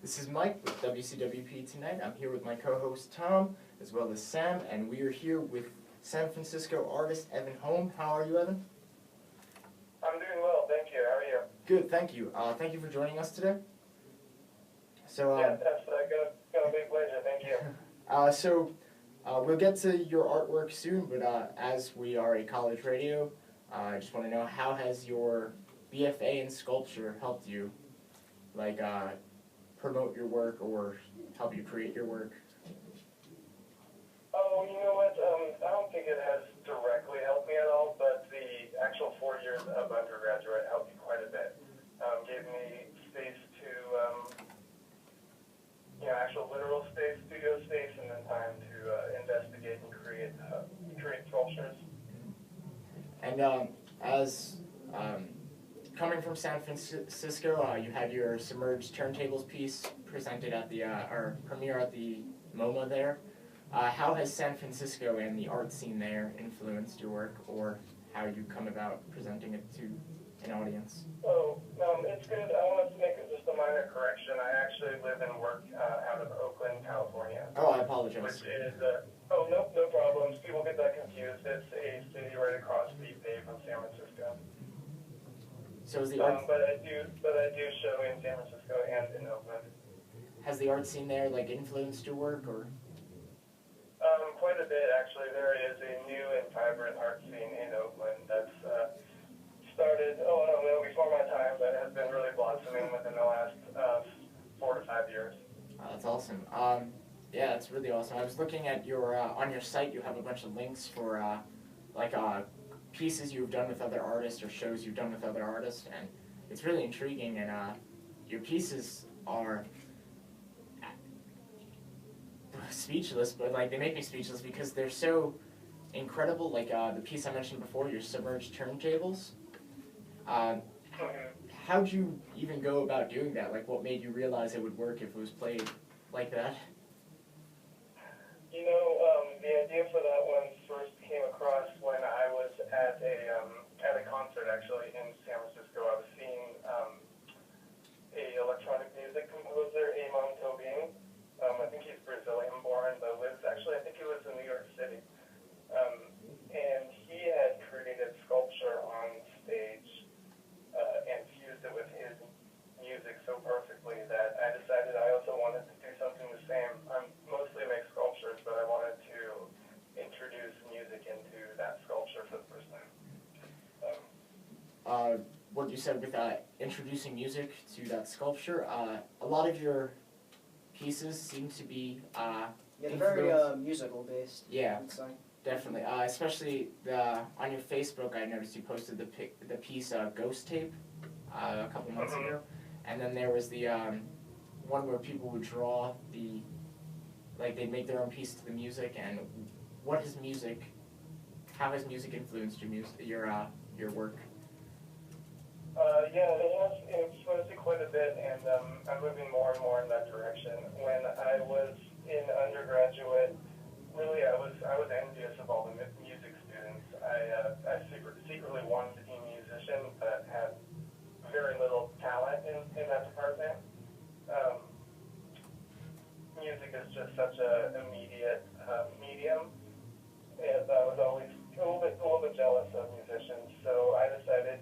This is Mike with WCWP Tonight. I'm here with my co-host Tom, as well as Sam, and we are here with San Francisco artist Evan Holm. How are you, Evan? I'm doing well, thank you. How are you? Good, thank you. Thank you for joining us today. So, yeah, that's gonna be a pleasure. Thank you. We'll get to your artwork soon, but as we are a college radio, I just want to know, how has your BFA in sculpture helped you, like, promote your work or help you create your work? Oh, you know what? I don't think it has directly helped me at all, but the actual 4 years of undergraduate helped me quite a bit. Gave me space to, actual literal space, studio space, and then time to investigate and create sculptures. And coming from San Francisco, you had your Submerged Turntables piece presented at the or premiere at the MoMA there. How has San Francisco and the art scene there influenced your work, or how you come about presenting it to an audience? Oh, it's good. I want to make just a minor correction. I actually live and work out of Oakland, California. Oh, I apologize. Which is, no problems. People get that confused. It's a city right across the bay from San Francisco. So is the art... but I do show in San Francisco and in Oakland. Has the art scene there, like, influenced your work, or...? Quite a bit, actually. There is a new and vibrant art scene in Oakland that's started, before my time, but has been really blossoming within the last 4 to 5 years. That's awesome. Yeah, that's really awesome. I was looking at your, on your site, you have a bunch of links for, pieces you've done with other artists or shows you've done with other artists, and it's really intriguing, and your pieces are speechless, but like they make me speechless because they're so incredible. Like the piece I mentioned before, your Submerged Turntables. How'd you even go about doing that? Like, what made you realize it would work if it was played like that? You know, the idea for that one first came across when I was at a concert actually in San Francisco. I was seeing a electronic music composer, Amon Tobin. I think he's Brazilian born, but lives actually, I think he lives in New York City. And he had created sculpture on stage and fused it with his music so perfectly that I decided I also wanted to do something the same. I mostly make sculptures, but I wanted to introduce music into that sculpture for the first time. What you said with introducing music to that sculpture, a lot of your pieces seem to be very musical based. Yeah, definitely. Especially on your Facebook, I noticed you posted the piece Ghost Tape a couple months ago, and then there was the one where people would draw they'd make their own piece to the music. And how has music influenced your work? Yeah, it has influenced it quite a bit, and I'm moving more and more in that direction. When I was in undergraduate, really I was envious of all the music students. I secretly wanted to be a musician, but had very little talent in that department. Music is just such an immediate medium, and I was always a little bit jealous of musicians. So I decided.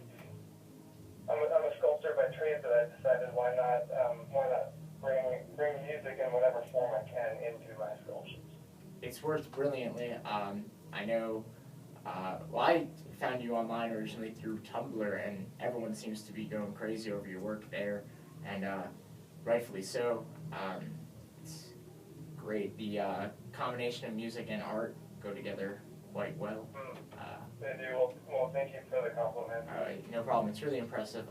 I'm a sculptor by trade, but I decided why not bring music in whatever form I can into my sculptures. It's worked brilliantly. I know. I found you online originally through Tumblr, and everyone seems to be going crazy over your work there, and rightfully so. It's great. The combination of music and art go together quite well. They do. Well, thank you for the compliment. All right, no problem. It's really impressive.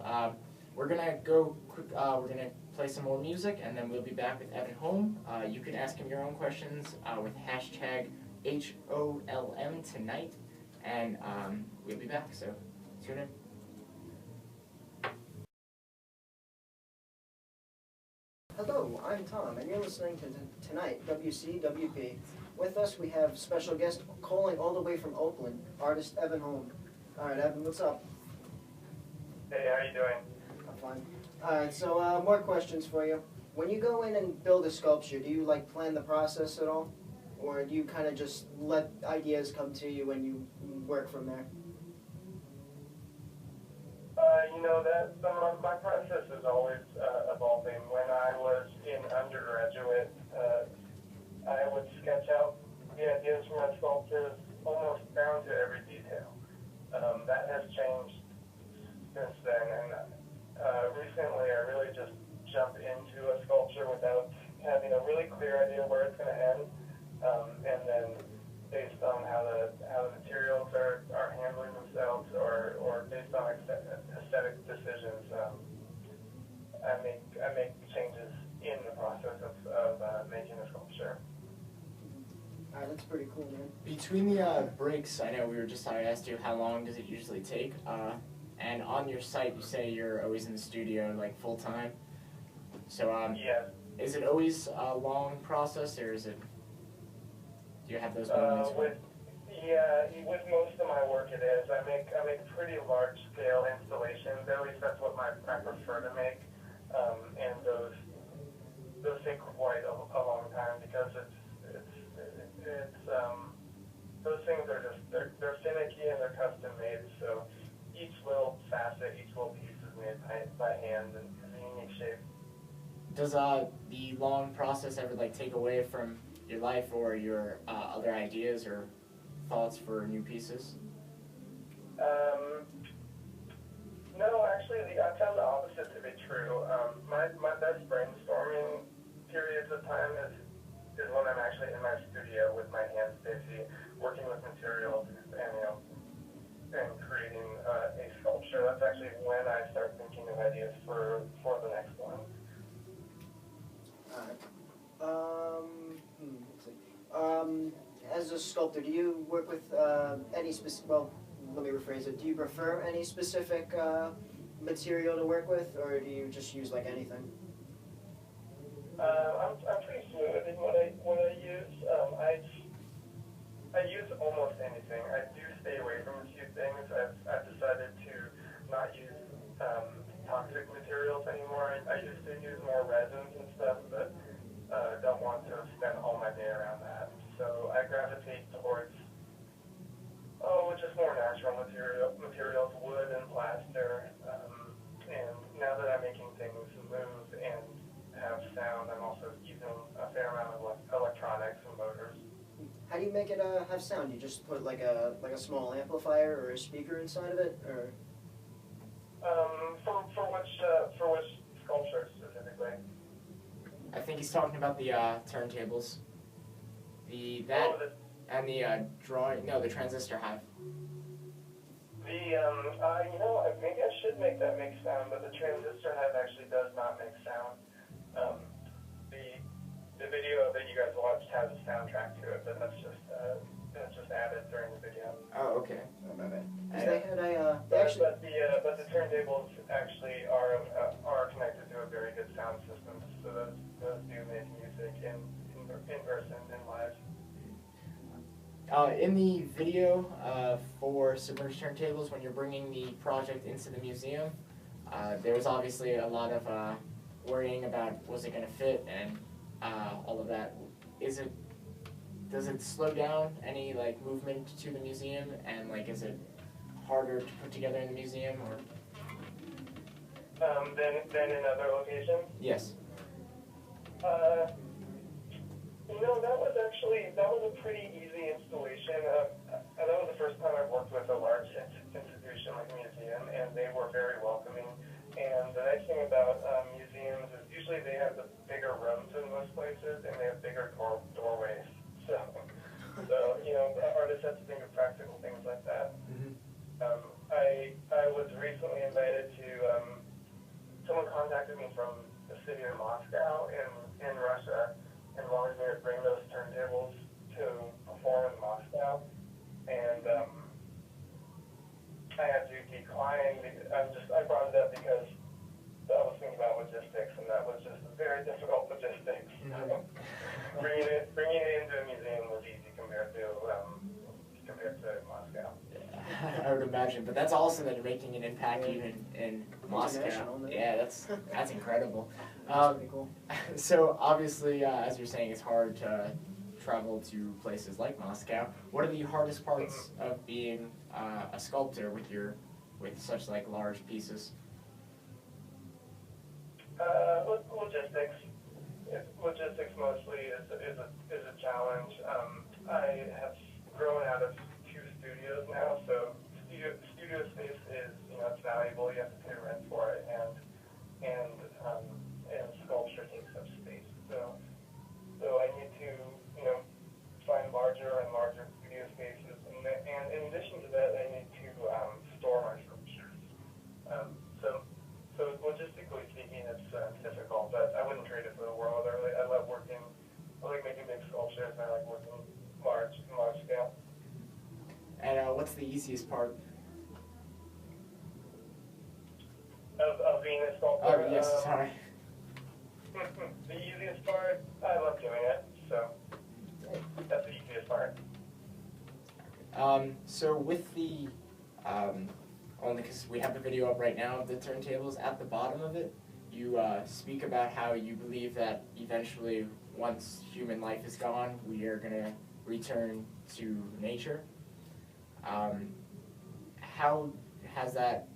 We're gonna go quick. We're gonna play some more music, and then we'll be back with Evan Holm. You can ask him your own questions with hashtag HOLM tonight, and we'll be back. So tune in. Hello, I'm Tom, and you're listening to Tonight, WCWP. With us, we have special guest calling all the way from Oakland, artist Evan Holm. All right, Evan, what's up? Hey, how you doing? I'm fine. All right, so more questions for you. When you go in and build a sculpture, do you like plan the process at all? Or do you kind of just let ideas come to you and you work from there? You know, my process is always evolving. When I was in undergraduate, I would sketch out the ideas for my sculptures almost down to every detail. That has changed since then, and recently I really just jump into a sculpture without having a really clear idea where it's going to end, and then based on how the materials are handling themselves, or based on aesthetic decisions, I make changes in the process of making a sculpture. Alright, that's pretty cool, man. Between the breaks, I know we were just I asked you how long does it usually take, and on your site you say you're always in the studio like full time. So Yes. is it always a long process, or is it? Do you have those moments? With most of my work it is. I make pretty large scale installations. At least that's what I prefer to make, and those take quite a long time because it's those things are just they're finicky and they're custom made. So each little facet, each little piece is made by hand and in a unique shape. Does the long process ever like take away from your life or your other ideas or thoughts for new pieces? No, actually, I found the opposite to be true. My best brainstorming periods of time is when I'm actually in my studio with my hands busy, working with materials and creating a sculpture. That's actually when I start thinking of ideas for the next one. Alright. Let's see. As a sculptor, do you work with any specific, well, let me rephrase it, do you prefer any specific material to work with, or do you just use like anything? I'm pretty fluid in what I use. I use almost anything. I do stay away from a few things. I've decided to not use toxic materials anymore. I used to use more resins and stuff, but don't want to spend all my day around that. So I gravitate towards just more natural materials, wood and plaster. And now that I'm making things move and have sound, I'm also using a fair amount of electronics and motors. How do you make it have sound? You just put like a small amplifier or a speaker inside of it, or? For which sculpture specifically? I think he's talking about the turntables. The Transistor Hive. Maybe I should make that make sound, but the Transistor Hive actually does not make sound. The video that you guys watched has a soundtrack to it, but that's just added during the video. Oh, okay. Oh, my bad. 'Cause they had But the turntables actually are connected to a very good sound system, so those do make music in person and live. In the video for Submerged Turntables, when you're bringing the project into the museum, there was obviously a lot of worrying about was it going to fit and all of that. Does it slow down any like movement to the museum, and like is it harder to put together in the museum or? Than in other locations? Yes. That was a pretty easy installation. That was the first time I've worked with a large institution like a museum, and they were very welcoming. And the nice thing about museums is usually they have the bigger rooms in most places, and they have bigger doorways. So artists have to think of practical things like that. Mm-hmm. I was recently invited to. Someone contacted me from the city of Moscow in Russia and wanted me to bring those turntables to perform in Moscow, and I had to decline. I brought it up because I was thinking about logistics, and that was just very difficult logistics. Mm-hmm. Bringing it into a museum was easy compared to Moscow. I hard to imagine, but that's awesome that you're making an impact even in Moscow. International, Yeah, that's incredible. That's pretty cool. So obviously, as you're saying, it's hard to travel to places like Moscow. What are the hardest parts of being a sculptor with such like large pieces? Logistics. Logistics mostly is a challenge. I have grown out of 2 studios now, so studio space is, it's valuable. You have to pay rent for it, and sculpture takes up space. So I need to find larger and larger studio spaces, and in addition to that, I need to store my sculptures. So logistically speaking, it's difficult, but I wouldn't trade it for the world. I love working. I like making big sculptures, and I like working large scale. And what's the easiest part? Of being a sculptor? Oh, yes, sorry. The easiest part, I love doing it, so that's the easiest part. So with the, only because we have the video up right now of the turntables, at the bottom of it, you speak about how you believe that eventually, once human life is gone, we are going to return to nature. How has that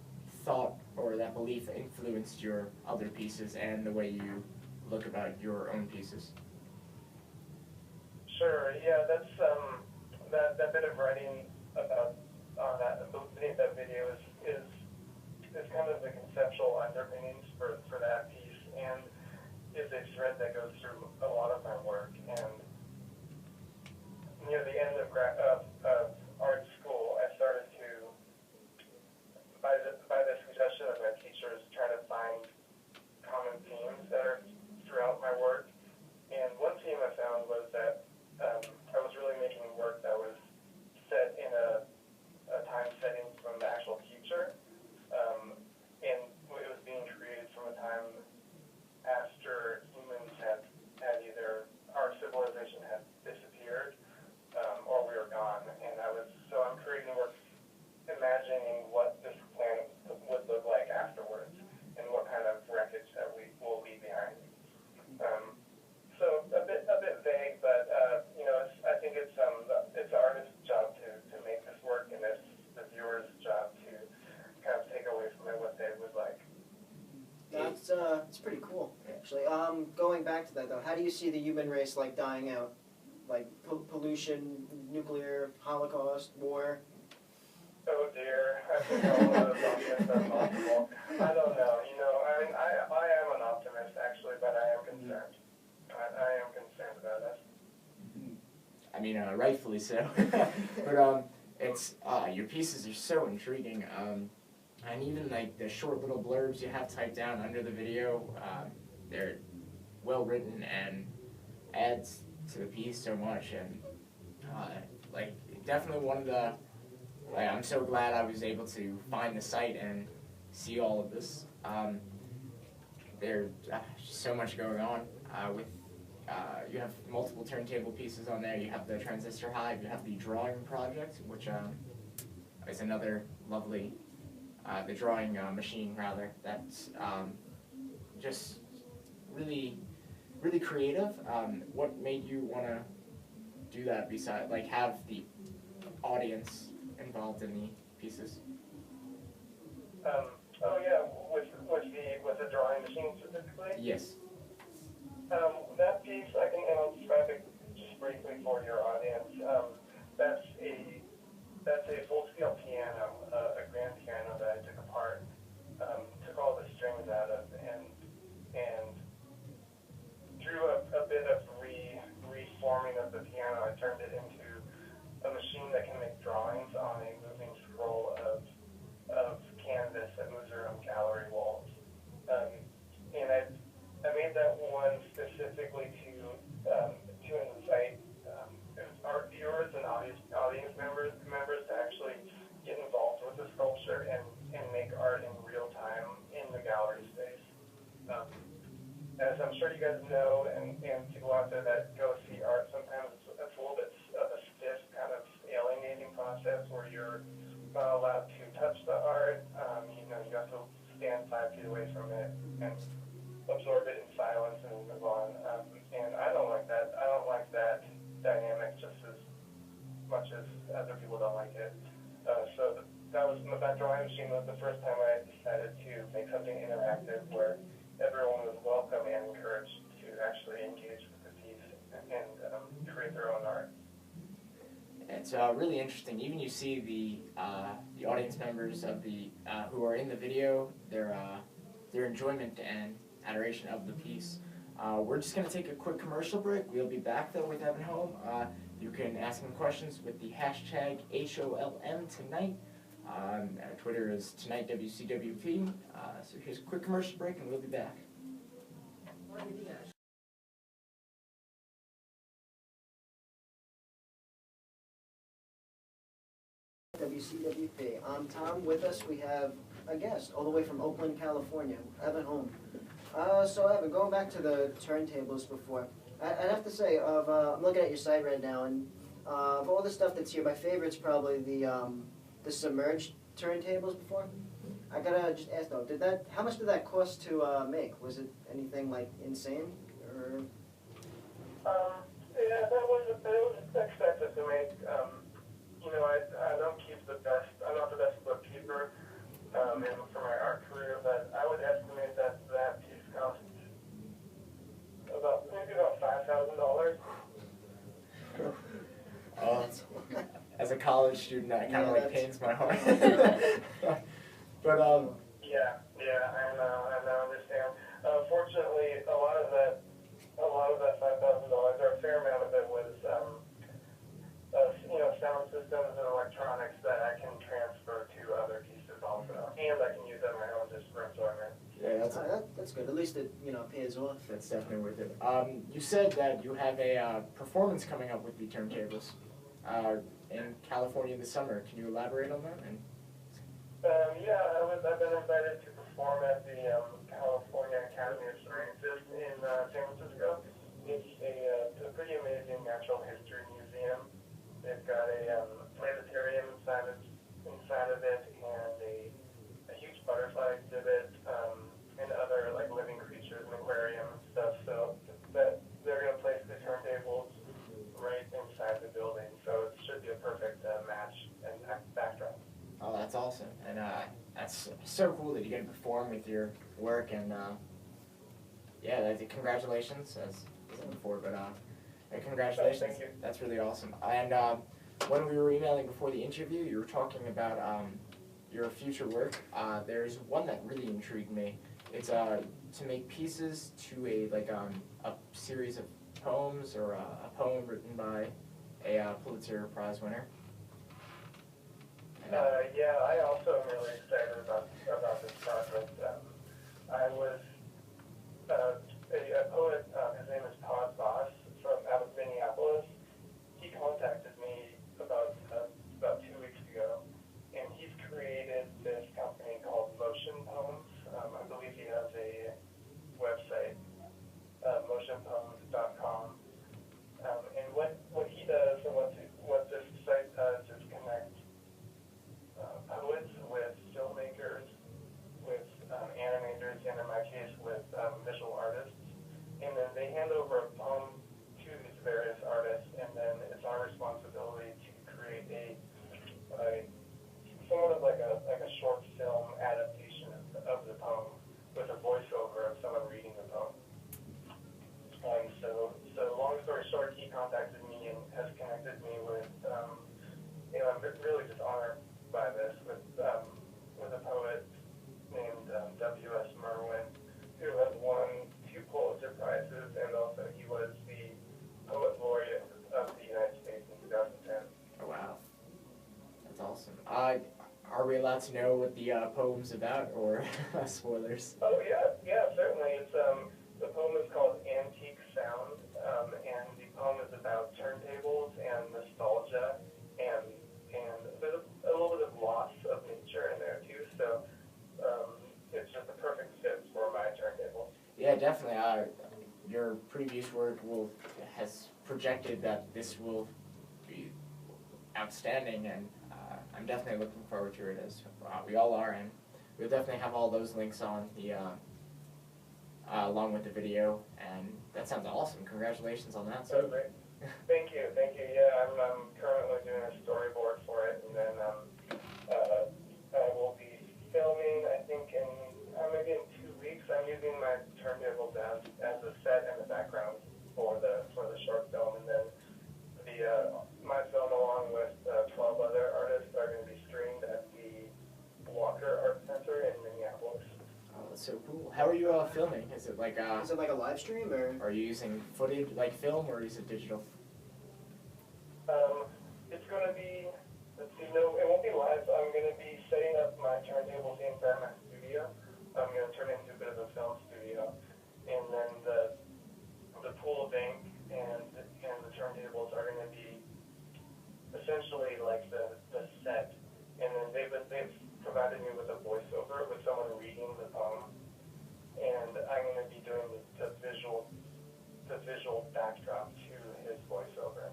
thought or that belief influenced your other pieces and the way you look about your own pieces? Sure. Yeah, that's that bit of writing about beneath that video is kind of the conceptual underpinnings for that piece, and is a thread that goes through a lot of my work. And near the end of art school, I started to, by the suggestion of my teachers, try to find common themes that are throughout my work. And one theme I found was that I was really making work that was set in a time setting from the actual future, and it was being created from a time after humans had either, our civilization had disappeared, or we were gone. And I'm creating work imagining what this planet would look like afterwards, and what kind of wreckage that we will leave behind. So a bit vague, but I think it's the artist's job to make this work, and it's the viewer's job to kind of take away from it what they would like. That's pretty cool, actually. Going back to that though, how do you see the human race like dying out? Like pollution, nuclear holocaust, war? Oh dear, I think all of those options are possible. I don't know. I am an optimist actually, but I am concerned. I am concerned about it. I mean, rightfully so. But it's your pieces are so intriguing. And even like the short little blurbs you have typed down under the video, they're well written and adds to the piece so much. And like definitely one of the, like, I'm so glad I was able to find the site and see all of this. There's so much going on with. You have multiple turntable pieces on there. You have the Transistor Hive. You have the drawing project, which is another lovely, the drawing machine rather. That's just really, really creative. What made you want to do that? Besides, like, have the audience involved in the pieces? Oh yeah, with the drawing machine specifically. Yes. That piece, and I'll describe it just briefly for your audience. That's a full-scale piano, a grand piano that I took apart, took all the strings out of, and through a bit of reforming of the piano, I turned it into a machine that can make drawings on a moving scroll of canvas that moves around gallery walls. And I made that one specifically to invite our viewers and audience members to actually get involved with the sculpture and make art in real time in the gallery space. As I'm sure you guys know, and people out there that go see art, sometimes it's a little bit of a stiff kind of alienating process where you're not allowed to touch the art. You know, you have to stand 5 feet away from it and absorb it in silence and move on. And I don't like that. I don't like that dynamic just as much as other people don't like it. So that drawing machine was the first time I decided to make something interactive where everyone was welcome and encouraged to actually engage with the piece and create their own art. It's really interesting. Even you see the audience members of the who are in the video, their enjoyment and adoration of the piece. We're just going to take a quick commercial break. We'll be back though with Evan Holm. You can ask him questions with the hashtag HOLM tonight. Twitter is TonightWCWP. So here's a quick commercial break and we'll be back. WCWP. I'm Tom. With us we have a guest all the way from Oakland, California, Evan Holm. So Evan, going back to the turntables before, I'd have to say, I'm looking at your site right now, and of all the stuff that's here, my favorite's probably the Submerged turntables before. I gotta just ask though, how much did that cost to make? Was it anything like insane, or? Yeah, it was expensive to make. You know, I don't keep the best. I'm not the best bookkeeper for my art career, but I would estimate that piece cost maybe about $5,000. As a college student, that kind of pains my heart. But Yeah, I understand. Fortunately, a lot of that $5,000, or a fair amount of it was, you know, sound systems and electronics that I can transfer to other pieces also, and I can use on my own just for enjoyment. yeah, That's good. At least it pays off. that's definitely worth it. You said that you have a performance coming up with the turntables in California this summer. Can you elaborate on that? Yeah, I've been invited to perform at the California Academy of Sciences in San Francisco. It's a pretty amazing natural history museum. They've got a planetarium inside of it, and a huge butterfly exhibit, and other like living creatures and aquarium and stuff. So that they're going to place the turntables right inside the building. So it should be a perfect match and backdrop. Oh, that's awesome, and that's so cool that you get to perform with your work, and yeah, congratulations, as I said before, but congratulations, Thank you. That's really awesome. And when we were emailing before the interview, you were talking about your future work. There's one that really intrigued me. It's to make pieces to a series of poems, or a poem written by a Pulitzer Prize winner. Yeah, I also am really excited about this project. I was a poet. His name is Todd Voss out of Minneapolis. He contacted me about 2 weeks ago, and he's created this company called Motion Poems. I believe he has a website, motionpoems.com. And what he does, and what this site does, is connect poets with filmmakers, with animators, and in my case with visual artists. And then they hand over a poem to these various artists, and then it's our responsibility to create somewhat of like a short film adaptation of the poem with a voiceover of someone reading the poem. So long story short, he contacted me and has connected me with, I'm really just honored by this, with a poet named W.S. Merwin, who has won 2 Pulitzer Prizes, and also he was the Poet Laureate of the United States in 2010. Oh, wow. That's awesome. Are we allowed to know what the poem's about, or spoilers? Oh, yeah, certainly. It's the poem is called Antique Sound, and the poem is about turntables and nostalgia, and there's a little bit of loss of nature in there too. So it's just a perfect fit for my turntable. Yeah, definitely. Your previous work has projected that this will be outstanding, and I'm definitely looking forward to it, as we all are, and we'll definitely have all those links on the along with the video, and that sounds awesome. Congratulations on that. So great. Thank you. Yeah, I'm currently doing a storyboard for it, and then I will be filming, I think, in maybe in 2 weeks. I'm using my turntables as a set and the background for the short film, and then my film, along with 12 other artists, are going to be screened at the Walker Art Center in Minneapolis. Oh, that's so cool. How are you filming? Is it like Is it like a live stream, or? are you using footage like film, or is it digital? It's going to be, let's see, no, it won't be live. I'm going to be setting up my turntables inside my studio. I'm going to turn it into a bit of a film studio, and then the pool of ink and the turntables are going to be essentially like the set, and then they've provided me with a voiceover with someone reading the poem, and I'm going to be doing the visual backdrop to his voiceover.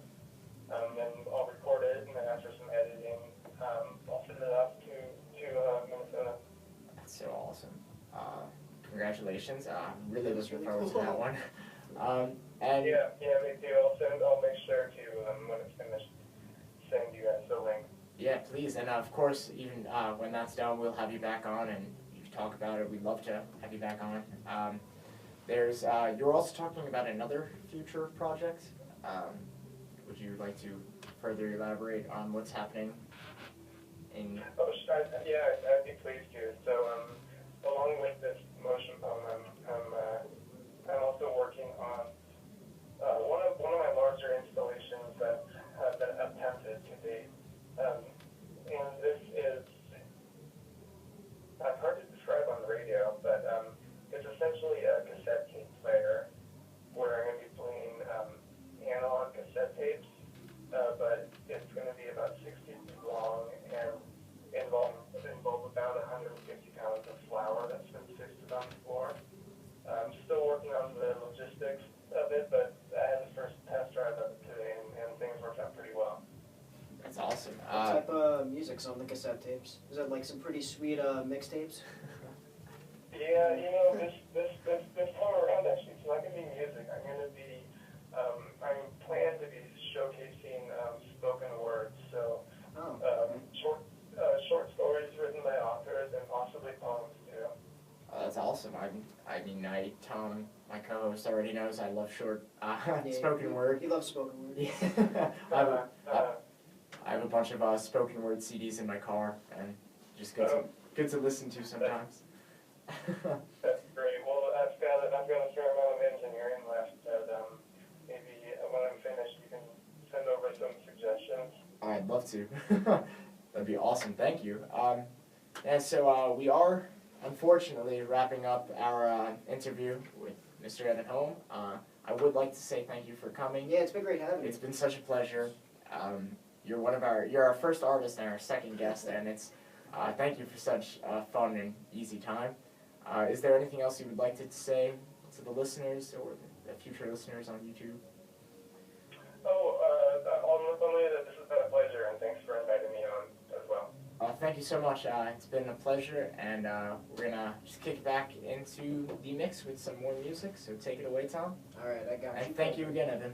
Then I'll record it, and then after some editing, I'll send it up to Minnesota. That's so awesome. Congratulations. Really That's looking really forward cool. to that one. And Yeah, me too. I'll make sure to, when it's finished, send you guys the link. yeah, please. And of course, even when that's done, we'll have you back on and you can talk about it. We'd love to have you back on. There's you're also talking about another future project. Would you like to further elaborate on what's happening in? Oh, yeah, I'd be pleased to. So, along with this motion poem, I'm also working on one of my larger installations that have been attempted to date. And this is hard to describe on the radio, but it's essentially a cassette tape player where I'm going to be playing analog cassette tapes, but it's going to be about 60 feet long and involve about 150 pounds of flour that's been sifted on the floor. I'm still working on the logistics of it, but I had the first test drive of it today, and things worked out pretty well. That's awesome. What type of music's on the cassette tapes? Is that like some pretty sweet mixtapes? Yeah, this time around, actually, it's not going to be music. I'm going to be, I plan to be showcasing spoken words, so short stories written by authors and possibly poems too. That's awesome. I mean, Tom, my co-host, already knows I love short spoken word. He loves spoken word. Yeah. I have a bunch of spoken word CDs in my car, and just good to listen to sometimes. That's great. Well, I've got a fair amount of engineering left, but maybe when I'm finished, you can send over some suggestions. I'd love to. That'd be awesome. Thank you. And so we are unfortunately wrapping up our interview with Mr. Evan Holm. I would like to say thank you for coming. Yeah, it's been great having you. It's been such a pleasure. You're our first artist and our second guest, and it's thank you for such a fun and easy time. Is there anything else you would like to say to the listeners or the future listeners on YouTube? Only that this has been a pleasure, and thanks for inviting me on as well. Thank you so much. It's been a pleasure, and we're gonna just kick back into the mix with some more music. So take it away, Tom. All right, I got you. And thank you again, Evan.